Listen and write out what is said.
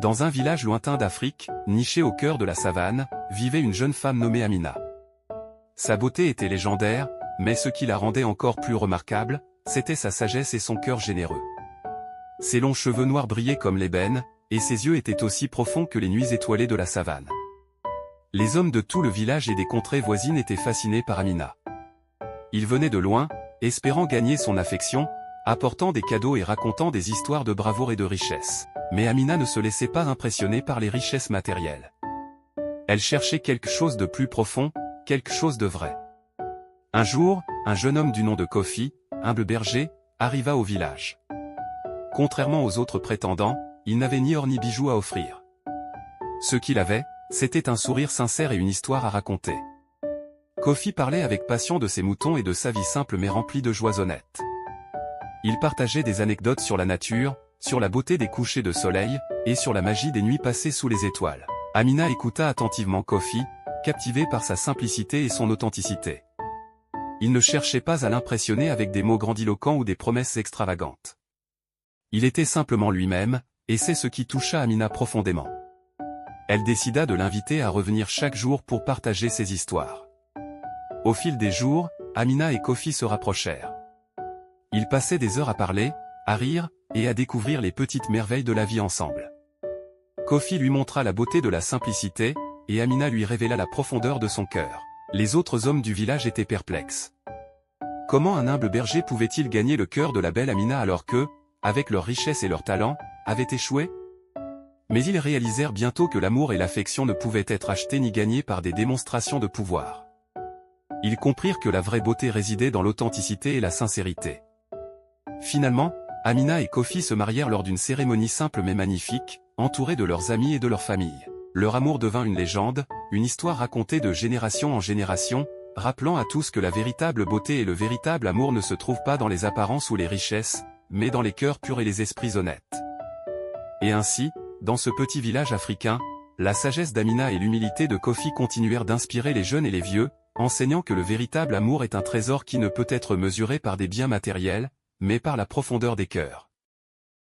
Dans un village lointain d'Afrique, niché au cœur de la savane, vivait une jeune femme nommée Amina. Sa beauté était légendaire, mais ce qui la rendait encore plus remarquable, c'était sa sagesse et son cœur généreux. Ses longs cheveux noirs brillaient comme l'ébène, et ses yeux étaient aussi profonds que les nuits étoilées de la savane. Les hommes de tout le village et des contrées voisines étaient fascinés par Amina. Ils venaient de loin, espérant gagner son affection, apportant des cadeaux et racontant des histoires de bravoure et de richesse. Mais Amina ne se laissait pas impressionner par les richesses matérielles. Elle cherchait quelque chose de plus profond, quelque chose de vrai. Un jour, un jeune homme du nom de Kofi, humble berger, arriva au village. Contrairement aux autres prétendants, il n'avait ni or ni bijoux à offrir. Ce qu'il avait, c'était un sourire sincère et une histoire à raconter. Kofi parlait avec passion de ses moutons et de sa vie simple mais remplie de joies honnêtes. Il partageait des anecdotes sur la nature, sur la beauté des couchers de soleil, et sur la magie des nuits passées sous les étoiles. Amina écouta attentivement Kofi, captivée par sa simplicité et son authenticité. Il ne cherchait pas à l'impressionner avec des mots grandiloquents ou des promesses extravagantes. Il était simplement lui-même, et c'est ce qui toucha Amina profondément. Elle décida de l'inviter à revenir chaque jour pour partager ses histoires. Au fil des jours, Amina et Kofi se rapprochèrent. Ils passaient des heures à parler, à rire, et à découvrir les petites merveilles de la vie ensemble. Kofi lui montra la beauté de la simplicité, et Amina lui révéla la profondeur de son cœur. Les autres hommes du village étaient perplexes. Comment un humble berger pouvait-il gagner le cœur de la belle Amina alors que, avec leur richesse et leur talent, avait échoué? Mais ils réalisèrent bientôt que l'amour et l'affection ne pouvaient être achetés ni gagnés par des démonstrations de pouvoir. Ils comprirent que la vraie beauté résidait dans l'authenticité et la sincérité. Finalement, Amina et Kofi se marièrent lors d'une cérémonie simple mais magnifique, entourés de leurs amis et de leur famille. Leur amour devint une légende, une histoire racontée de génération en génération, rappelant à tous que la véritable beauté et le véritable amour ne se trouvent pas dans les apparences ou les richesses, mais dans les cœurs purs et les esprits honnêtes. Et ainsi, dans ce petit village africain, la sagesse d'Amina et l'humilité de Kofi continuèrent d'inspirer les jeunes et les vieux, enseignant que le véritable amour est un trésor qui ne peut être mesuré par des biens matériels, mais par la profondeur des cœurs.